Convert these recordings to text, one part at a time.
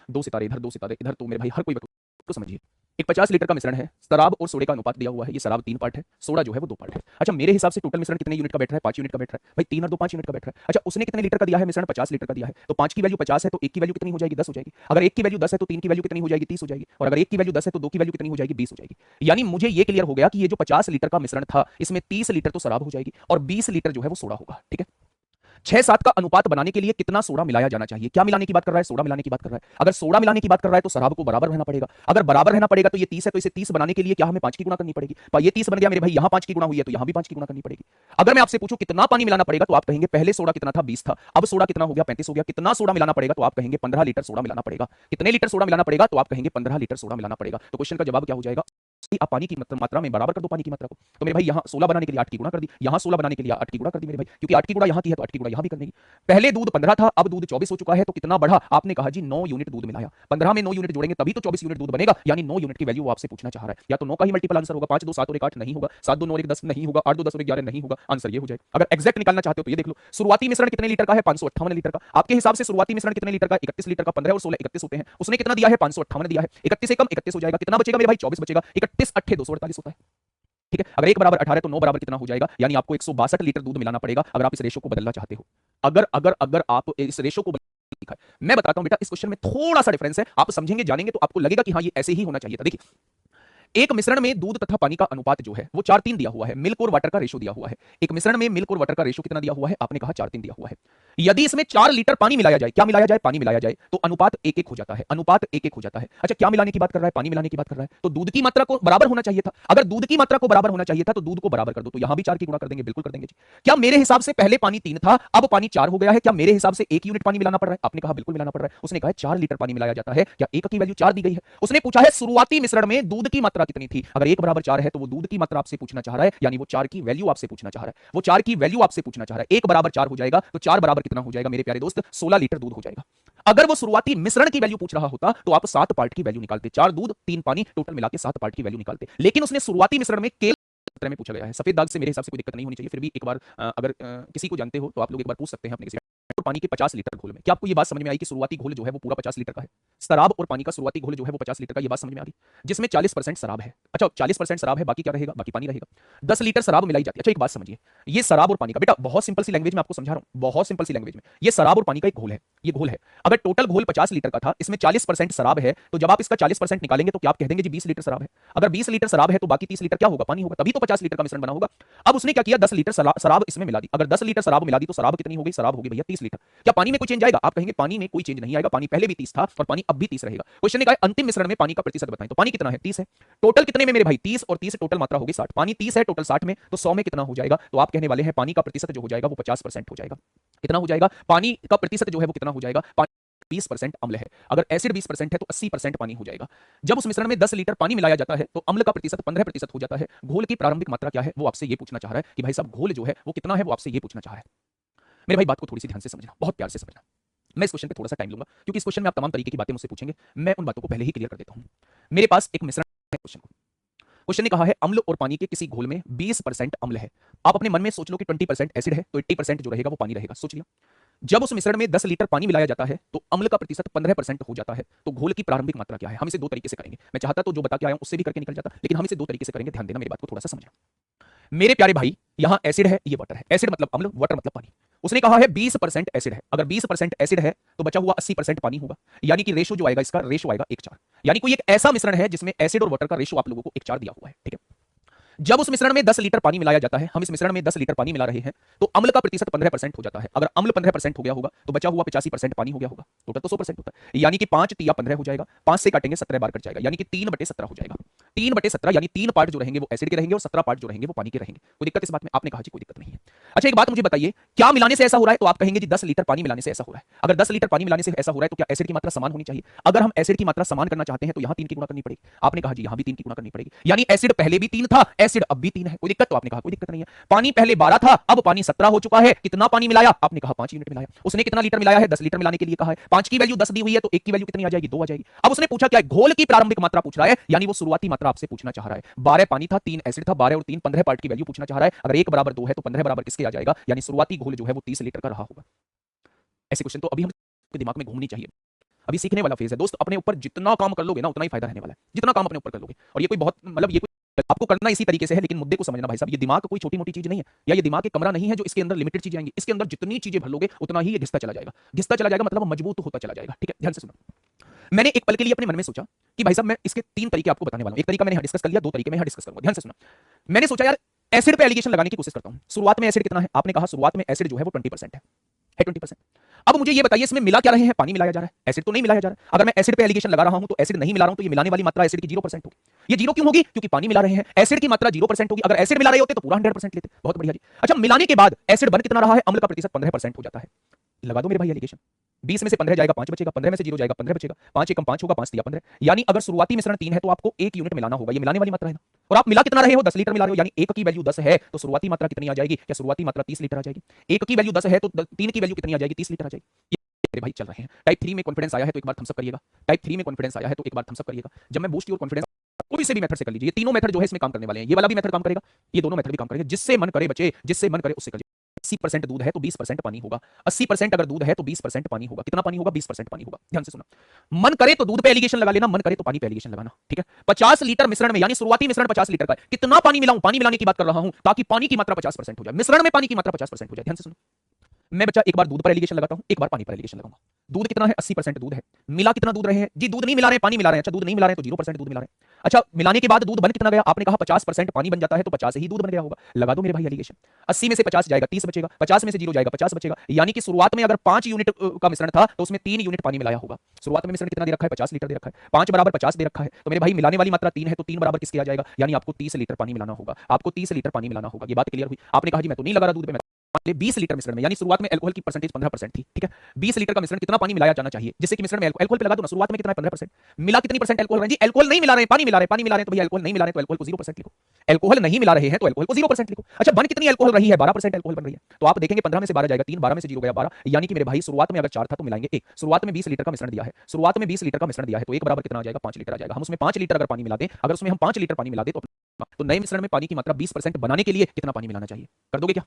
दो सितारे इधर, दो सितारे इधर, तो मेरे भाई हर कोई को समझिए। एक 50 लीटर का मिश्रण है, शराब और सोडे का अनुपात दिया हुआ है। ये शराब 3 पार्ट है, सोडा जो है वो 2 पार्ट है। अच्छा, मेरे हिसाब से टोटल मिश्रण कितने यूनिट का बैठ रहा है? 5 यूनिट का बैठ रहा है भाई। 3 और 2 5 यूनिट का बैठ रहा है। अच्छा, उसने कितने लीटर का दिया है मिश्रण? 50 लीटर का दिया है। तो 5 की वैल्यू 50 है तो 1 की वैल्यू कितनी हो जाएगी? 10 हो जाएगी। अगर 1 की वैल्यू 10 है तो 3 की वैल्यू कितनी हो जाएगी? 30 हो जाएगी। और अगर 1 की वैल्यू 10 है तो 2 की वैल्यू कितनी हो जाएगी? 20 हो जाएगी। यानी मुझे ये क्लियर हो गया कि ये जो 50 लीटर का मिश्रण था, इसमें 30 लीटर तो शराब हो जाएगी और 20 लीटर जो है वो सोडा होगा। ठीक है। 6-7 का अनुपात बनाने के लिए कितना सोडा मिलाया जाना चाहिए? क्या मिलाने की बात कर रहा है? सोडा मिलाने की बात कर रहा है। अगर सोडा मिलाने की बात कर रहा है तो शराब को बराबर रहना पड़ेगा। अगर बराबर रहना पड़ेगा तो ये 30 है, तो इसे 30 बनाने के लिए क्या हमें 5 की गुणा करनी पड़ेगी? ये 30 बन गया मेरे भाई, यहां 5 की गुणा हुई है तो यहां भी 5 की गुणा करनी पड़ेगी। अगर मैं आपसे पूछूं कितना पानी मिलाना पड़ेगा तो आप कहेंगे पहले सोडा कितना था? 20 था, अब सोडा कितना हो गया? 35 हो गया। कितना सोडा मिलाना पड़ेगा तो आप कहेंगे 15 लीटर सोडा मिलाना पड़ेगा। कितने लीटर सोडा मिलाना पड़ेगा तो आप कहेंगे 15 लीटर सोडा मिलाना पड़ेगा। तो क्वेश्चन का जवाब क्या हो जाएगा? आप पानी की मात्रा में बराबर कर दो पानी की मात्रा को। तो मेरे भाई यहां 16 बनाने के लिए 8 की गुणा कर दी, यहां 16 बनाने के लिए 8 की गुणा कर दी मेरे भाई, क्योंकि 8 की गुणा यहां की है तो 8 की गुणा यहां भी करने की। पहले दूध 15 था, अब दूध 24 हो चुका है, तो कितना बढ़ा? आपने कहा जी 9 यूनिट दूध मिलाया। 15 में 9 यूनिट जोड़ेंगे तभी तो 24 यूनिट दूध बनेगा, यानी 9 यूनिट की वैल्यू वो आपसे पूछना चाह रहा है। या तो 9 का ही मल्टीपल आंसर होगा, 5 2 7 और 1 8 नहीं होगा, 7 2 9 और 1 10 नहीं होगा, 8 2 10 और 1 11 नहीं होगा। आंसर ये हो जाएगा। अगर एग्जैक्ट निकालना चाहते हो तो ये देख लो, शुरुआती मिश्रण कितने लीटर का है? 558 लीटर का। आपके हिसाब से शुरुआती मिश्रण कितने लीटर का? 31 लीटर का। 15 और 16 31 होते हैं। उसने कितना दिया है? 558 दिया है। 31 से कम 31 हो जाएगा। कितना बचेगा मेरे भाई? 24 बचेगा। 31 8 248 होता है। ठीक है। अगर 1 बराबर 18 है तो 9 बराबर कितना हो जाएगा? यानी आपको 162 लीटर दूध मिलाना पड़ेगा अगर आप इस रेशो को बदलना चाहते हो। अगर आप इस रेशो को दिखा है। मैं बताता हूं बेटा, इस क्वेश्चन में थोड़ा सा डिफरेंस है, आप समझेंगे जानेंगे तो आपको लगेगा कि हाँ ये ऐसे ही होना चाहिए था। देखिए, एक मिश्रण में दूध तथा पानी का अनुपात जो है वो 4:3 दिया हुआ है। मिल्क और वाटर का रेशो दिया हुआ है। एक मिश्रण में मिल्क और वाटर का रेशो कितना दिया हुआ है? आपने कहा 4:3 दिया हुआ है। यदि इसमें 4 लीटर पानी मिलाया जाए, क्या मिलाया जाए? पानी मिलाया जाए, तो अनुपात 1-1 हो जाता है। अनुपात 1-1 हो जाता है। अच्छा, क्या मिलाने की बात कर रहा है? पानी मिलाने की बात कर रहा है। तो दूध की मात्रा को बराबर होना चाहिए था। अगर दूध की मात्रा को बराबर होना चाहिए था तो दूध को बराबर कर दो, तो यहां भी 4 की गुणा कर देंगे। बिल्कुल कर देंगे जी। क्या मेरे हिसाब से पहले पानी 3 था, अब पानी 4 हो गया है? क्या मेरे हिसाब से 1 यूनिट पानी मिलाना पड़ रहा है? आपने कहा बिल्कुल मिलाना पड़ रहा है। उसने कहा 4 लीटर पानी मिलाया जाता है। क्या 1 की वैल्यू 4 दी गई है? उसने पूछा है शुरुआती मिश्रण में दूध की मात्रा कितनी थी। अगर 1 बराबर 4 है तो वो दूध की मात्रा आपसे पूछना चाह रहा है, यानी वो 4 की वैल्यू आपसे पूछना चाह रहा है। वो 4 की वैल्यू आपसे पूछना चाह रहा है। 1 बराबर 4 हो जाएगा तो 4 बराबर कितना हो जाएगा मेरे प्यारे दोस्त? 16 लीटर दूध हो जाएगा। अगर वो शुरुआती मिश्रण की वैल्यू पूछ रहा होता तो आप 7 पार्ट की वैल्यू निकालते। 4 दूध 3 पानी, टोटल मिला के 7 पार्ट की वैल्यू निकालते। लेकिन उसने शुरुआती मिश्रण में केवल में पूछा गया है। सफेद दाग से मेरे हिसाब से कोई दिक्कत नहीं होनी चाहिए। फिर भी एक बार अगर किसी को जानते हो तो आप लोग एक बार पूछ सकते हैं अपने किसी और पानी के 50 लीटर घोल में। क्या आपको ये बात समझ में आई कि शुरुआती घोल जो है वो पूरा 50 लीटर का है? शराब और पानी का शुरुआती घोल जो है वो 50 लीटर का, ये बात समझ में आ गई? जिसमें 40% शराब है। अच्छा, 40% शराब है, बाकी क्या रहेगा? बाकी पानी रहेगा। 10 लीटर शराब मिलाई जाती है। अच्छा, एक बात समझिए, ये शराब और पानी का, बेटा बहुत सिंपल सी लैंग्वेज में आपको समझा रहा हूं, बहुत सिंपल सी लैंग्वेज में, ये शराब और पानी का एक घोल है। ये घोल है। अगर टोटल घोल 50 लीटर का था, इसमें 40% शराब है, तो जब आप इसका 40% निकालेंगे तो क्या आप कह देंगे जी 20 लीटर शराब है? अगर 20 लीटर शराब है तो बाकी 30 लीटर क्या होगा? पानी होगा। तभी तो 50 लीटर का मिश्रण बना होगा। अब उसने क्या किया? 10 लीटर शराब इसमें मिला दी। अगर 10 लीटर शराब मिला दी तो शराब कितनी हो गई? शराब हो गई भैया 30 लीटर। क्या पानी में कोई चेंज आएगा? आप कहेंगे पानी में कोई चेंज नहीं आएगा, पानी पहले भी 30 था और पानी अब भी 30 रहेगा। क्वेश्चन ने कहा अंतिम मिश्रण में पानी का प्रतिशत बताएं, तो पानी कितना है? 30 है। टोटल कितने में मेरे भाई? 30 और 30 टोटल मात्रा होगी 60। पानी 30 है, टोटल 60 में, तो 100 में कितना हो जाएगा? तो आप कहने वाले हैं पानी का प्रतिशत जो हो जाएगा वो 50% हो जाएगा। कितना हो जाएगा? पानी का प्रतिशत जो है वो कितना हो जाएगा? 20% अम्ल है। अगर एसिड 20% है तो 80% पानी हो जाएगा। जब उस मिश्रण में 10 लीटर पानी मिलाया जाता है तो अम्ल का प्रतिशत 15% हो जाता है। घोल की प्रारंभिक मात्रा क्या है वो आपसे ये पूछना चाह रहा है कि भाई साहब घोल जो है वो कितना है, वो आपसे ये पूछना चाह रहा है। मेरे भाई बात को थोड़ी सी ध्यान से समझना, बहुत प्यार से समझना। मैं इस क्वेश्चन पे थोड़ा सा टाइम लूंगा क्योंकि इस क्वेश्चन में आप तमाम तरीके की बातें मुझसे पूछेंगे। मैं उन बातों को पहले ही क्लियर कर देता हूं। मेरे पास एक मिश्रण है। क्वेश्चन ने कहा है अम्ल और पानी के किसी घोल में 20% अम्ल है। आप अपने मन में सोच लो कि 20% एसिड है तो 80% जो रहेगा वो पानी रहेगा। सोच लिया। जब उस मिश्रण में 10 लीटर पानी मिलाया जाता है तो अम्ल का प्रतिशत 15% हो जाता है। तो घोल की प्रारंभिक मात्रा क्या है? हम इसे दो तरीके से करेंगे। मैं चाहता तो जो बता के आया हूं उससे भी करके निकल जाता, लेकिन हम इसे दो तरीके से करेंगे। ध्यान देना, मेरी बात को थोड़ा सा समझना। मेरे प्यारे भाई, यहां एसिड है, ये वाटर है। एसिड मतलब अम्ल, वाटर मतलब पानी। उसने कहा है 20% एसिड है। अगर 20% एसिड है तो बचा हुआ 80% पानी होगा, यानी कि रेशो जो आएगा इसका, रेशो आएगा 1:4। यानी कोई एक ऐसा मिश्रण है जिसमें एसिड और वाटर का रेशो आप लोगों को 1:4 दिया हुआ है। ठीक है। जब उस मिश्रण में 10 लीटर पानी मिलाया जाता है, हम इस मिश्रण में 10 लीटर पानी मिला रहे हैं, तो अम्ल का प्रतिशत 15% हो जाता है। अगर अम्ल 15% हो गया होगा तो बचा हुआ 85% पानी हो गया होगा। टोटल तो 100% होता है, यानी कि 5 तिया 15 हो जाएगा। 5 से काटेंगे 17 बार कट जाएगा, यानी कि 3/17 हो जाएगा। 3/17 यानी 3 पार्ट जो रहेंगे वो एसिड के रहेंगे और 17 पार्ट जो रहेंगे वो पानी के रहेंगे। कोई दिक्कत इस बात में? आपने कहा जी कोई दिक्कत नहीं है। अच्छा, एक बात मुझे बताइए, क्या मिलाने से ऐसा हो रहा है? तो आप कहेंगे जी 10 लीटर पानी मिलाने से ऐसा हो रहा है। अगर 10 लीटर पानी मिलाने से ऐसा हो रहा है तो क्या एसिड की मात्रा समान होनी चाहिए? अगर हम एसिड की मात्रा समान करना चाहते हैं तो यहां 3 की गुणा करनी पड़ेगी। आपने कहा जी यहां भी 3 की गुणा करनी पड़ेगी, यानी एसिड पहले भी 3 था, एसिड अब भी 3 है। कोई दिक्कत? तो आपने कहा कोई दिक्कत नहीं है। पानी पहले 12 था, अब पानी 17 हो चुका है। कितना पानी मिलाया? आपने कहा 5 यूनिट मिलाया। उसने कितना लीटर मिलाया है? 10 लीटर मिलाने के लिए कहा है। 5 की वैल्यू 10 दी हुई है तो 1 की वैल्यू कितनी आ जाएगी? 2 आ जाएगी। अब उसने पूछा क्या है? घोल की प्रारंभिक मात्रा पूछ रहा है, यानी वो शुरुआती मात्रा आपसे पूछना चाह रहा है। 12 पानी था, 3 एसिड था, 12 और 3 15 पार्ट की वैल्यू पूछना चाह रहा है। अगर 1 बराबर 2 है तो 15 बराबर किसके आ जाएगा? यानी शुरुआती घोल जो है वो 30 लीटर का रहा होगा। ऐसे क्वेश्चन तो अभी हम दिमाग में घूमनी चाहिए। अभी सीखने वाला फेज है दोस्त। अपने ऊपर जितना काम कर लोगे ना उतना ही फायदा रहने वाला है, जितना काम अपने ऊपर कर लोगे। और ये कोई बहुत मतलब ये कोई आपको करना इसी तरीके से है, लेकिन मुद्दे को समझना भाई साहब, ये दिमाग कोई छोटी मोटी चीज नहीं है, या ये दिमाग एक कमरा नहीं है जो इसके अंदर लिमिटेड चीजें आएंगी। इसके अंदर जितनी चीजें भर लोगे उतना ही ये घिसता चला जाएगा, घिसता चला जाएगा मतलब मजबूत होता चला जाएगा। ठीक है, ध्यान से सुनो। मैंने एक पल के लिए अपने मन में सोचा कि भाई साहब मैं इसके 3 तरीके आपको बताने वाला हूं। एक तरीका मैंने यहां डिस्कस कर लिया, 2 तरीके मैं यहां डिस्कस करूंगा। ध्यान से सुनो। मैंने सोचा यार एसिड पे एलिगेशन लगाने की कोशिश करता हूं। शुरुआत में एसिड कितना है? आपने कहा शुरुआत में एसिड जो है वो 20% है 20%। अब मुझे ये बताइए इसमें मिला क्या रहे हैं? पानी मिलाया जा रहा है, एसिड तो नहीं मिलाया जा रहा है। अगर मैं एसिड पे एलिगेशन लगा रहा हूं तो एसिड नहीं मिला रहा हूं, तो ये मिलाने वाली मात्रा एसिड की 0% होगी। ये 0 क्यों होगी? क्योंकि पानी मिला रहे हैं, एसिड की मात्रा 0% होगी। अगर एसिड मिला रहे होते तो पूरा 100% लेते। बहुत बढ़िया जी। अच्छा, मिलाने के बाद एसिड बन कितना रहा है? अम्ल का प्रतिशत 15% हो जाता है। लगा दो मेरे भाई एलिगेशन। 20 में से 15 जाएगा 5 बचेगा, 15 में से 0 जाएगा 15 बचेगा, 5 एकम 5 होगा, 5 दिया 15। यानी अगर शुरुआती मिश्रण 3 है तो आपको 1 यूनिट मिलाना होगा। ये मिलाने वाली मात्रा है ना। और आप मिला कितना रहे हो? 10 लीटर मिला रहे हो, यानी 1 की वैल्यू 10 है तो शुरुआती मात्रा कितनी आ जाएगी? क्या शुरुआती मात्रा 30 लीटर आ जाएगी? 1 की वैल्यू 10 है तो 3 की वैल्यू कितनी आ जाएगी? 30 लीटर आ जाएगी। मेरे भाई चल रहे हैं। टाइप 3 में कॉन्फिडेंस आया है तो एक बार थम्स अप करिएगा। टाइप 3 में कॉन्फिडेंस आया है तो एक बार थम्स अप करिएगा। जब मैं बूस्ट योर कॉन्फिडेंस कोई से भी मेथड से कर लीजिए, ये तीनों मेथड जो है इसमें काम करने वाले हैं। ये वाला भी मेथड काम करेगा, ये दोनों मेथड भी काम करेंगे। जिससे मन करे बच्चे, जिससे मन करे उससे करिए। 80% दूध है तो 20% पानी होगा। 80% अगर दूध है तो 20% पानी होगा। कितना पानी होगा? 20% पानी होगा। ध्यान से सुना। मन करे तो दूध पे एलिगेशन लगा लेना, मन करे तो पानी पे एलिगेशन लगाना। ठीक है। 50 लीटर मिश्रण में, यानी शुरुआती मिश्रण 50 लीटर का है, कितना पानी मिलाऊं? पानी मिलाने की बात कर रहा हूं ताकि पानी की मात्रा 50% हो जाए, मिश्रण में पानी की मात्रा 50% हो जाए। ध्यान से सुनो। मैं बच्चा एक बार दूध पर एलिगेशन लगाता हूं, एक बार पानी पर एलिगेशन लगाऊंगा। दूध कितना है? 80% दूध है। मिला कितना दूध रहे हैं जी? दूध नहीं मिला रहे हैं, पानी मिला रहे हैं। अच्छा, दूध नहीं मिला रहे हैं तो 0% दूध मिला रहे हैं। अच्छा, मिलाने के बाद दूध बन कितना गया? आपने कहा 50% पानी बन जाता है तो 50 ही दूध बन गया होगा। लगा दो मेरे भाई एलिगेशन। 80 में से 50 जाएगा 30 बचेगा, 50 में से 0 जाएगा 50 बचेगा। यानी कि शुरुआत में अगर 5 यूनिट का मिश्रण था तो उसमें 3 यूनिट पानी मिलाया होगा। शुरुआत में मिश्रण कितना दे रखा है? 50 लीटर दे रखा है। 5 बराबर 50 दे रखा है, तो मेरे भाई मिलाने वाली मात्रा 3 है तो 3 बराबर किसके आ जाएगा? यानी आपको 30 लीटर पानी मिलाना होगा। आपको 30 लीटर पानी मिलाना होगा। ये बात क्लियर हुई? आपने कहा जी मैं तो नहीं लगा रहा दूध में, 20 लीटर मिश्रण में, यानी शुरुआत में अल्कोहल की परसेंटेज 15% थी। ठीक है, 20 लीटर का मिश्रण कितना पानी मिलाया जाना चाहिए जिससे कि मिश्रण में अल्कोहल पे लगा दो ना। शुरुआत में कितना है? 15%। मिला कितनी परसेंट अल्कोहल है जी? अल्कोहल नहीं मिला रहे, पानी मिला रहे, पानी मिला रहे तो भैया अल्कोहल नहीं मिला रहे तो अल्कोहल को 0% लिखो। अल्कोहल नहीं मिला रहे हैं तो अल्कोहल को 0% लिखो। अच्छा, बन कितनी अल्कोहल रही है? 12% अल्कोहल बन रही है। तो आप देखेंगे 15 में से 12 जाएगा 3, 12 में से 0 गया 12, यानी कि मेरे भाई शुरुआत में अगर 4 था तो मिलाएंगे 1। शुरुआत में 20 लीटर का मिश्रण दिया है, शुरुआत में 20 लीटर का मिश्रण दिया है तो 1 बराबर कितना आ जाएगा? 5 लीटर आ जाएगा। हम उसमें 5 लीटर अगर पानी मिला दें, अगर उसमें हम 5 लीटर पानी मिला दें तो नए मिश्रण में पानी की मात्रा 20% बनाने के लिए कितना पानी मिलाना चाहिए? कर दोगे क्या?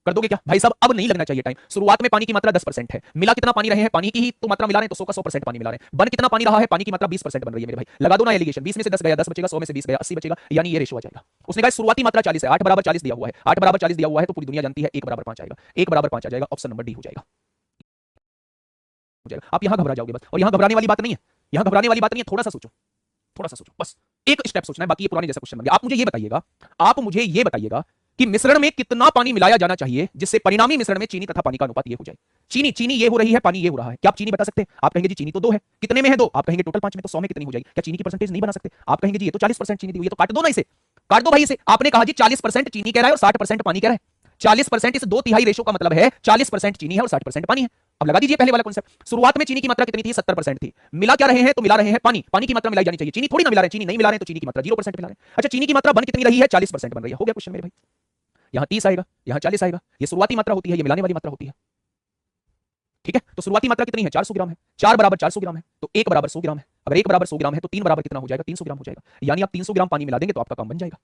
कर दोगे क्या भाई साहब? अब नहीं लगना चाहिए टाइम। शुरुआत में पानी की मात्रा 10% है, मिला कितना पानी रहे हैं? पानी की ही तो मात्रा मिला रहे हैं तो 100 का 100% पानी मिला रहे हैं। बन कितना पानी रहा है? पानी की मात्रा 20% बन रही है मेरे भाई। लगा दो ना एलिगेशन। 20 में से 10 गया 10 बचेगा, 100 में से 20 गया 80 बचेगा, यानी ये रेशो आ जाएगा। उसने कहा शुरुआती मात्रा 40 है, 8 बराबर 40 दिया हुआ है, 8 बराबर 40 दिया हुआ है तो पूरी दुनिया जानती है 1 बराबर 5 आएगा, 1 बराबर 5 आ जाएगा। ऑप्शन नंबर डी हो जाएगा। आप यहां घबरा जाओगे बस, और यहां घबराने वाली बात नहीं है, यहां घबराने वाली बात नहीं है। थोड़ा सा सोचो, थोड़ा सा सोचो, बस एक स्टेप सोचना है, बाकी ये पुराने जैसा क्वेश्चन बन गया। आप मुझे ये बताइएगा, आप मुझे ये बताइएगा कि मिश्रण में कितना पानी मिलाया जाना चाहिए जिससे परिणामी मिश्रण में चीनी तथा पानी का अनुपात ये हो जाए। चीनी चीनी ये हो रही है, पानी ये हो रहा है। क्या आप चीनी बता सकते हैं? आप कहेंगे जी चीनी तो 2 है, कितने में है 2? आप कहेंगे टोटल 5 में, तो 100 में कितनी हो जाएगी? क्या चीनी की परसेंटेज नहीं बना सकते? आप कहेंगे जी ये तो 40% चीनी दी हुई है, तो काट दो ना इसे, काट दो भाई इसे। आपने कहा जी 40% चीनी कह रहा है और 60% पानी कह रहा है। 40% इस 2/3 रेशो का मतलब है 40% चीनी है और 60% पानी है। अब लगा दीजिए पहले वाला कॉन्सेप्ट। शुरुआत में चीनी की मात्रा कितनी थी? 70% थी। मिला क्या रहे हैं? तो मिला रहे हैं पानी, पानी की मात्रा मिलाई जानी चाहिए, चीनी थोड़ी ना मिला रहे हैं। चीनी नहीं मिला रहे हैं तो चीनी की मात्रा 0% मिला रहे हैं। अच्छा, चीनी की मात्रा बन कितनी रही है? 40% बन रही है। हो गया क्वेश्चन मेरे भाई। यहां 30 आएगा, यहां 40 आएगा। ये शुरुआती मात्रा होती है, ये मिलाने वाली मात्रा होती है। ठीक है, तो शुरुआती मात्रा कितनी है? 400 ग्राम है। 4 बराबर 400 ग्राम है तो 1 बराबर 100 ग्राम है। अगर 1 बराबर 100 ग्राम है तो 3 बराबर कितना हो जाएगा? 300 ग्राम हो जाएगा। यानी आप 300 ग्राम पानी मिला देंगे तो आपका काम बन जाएगा।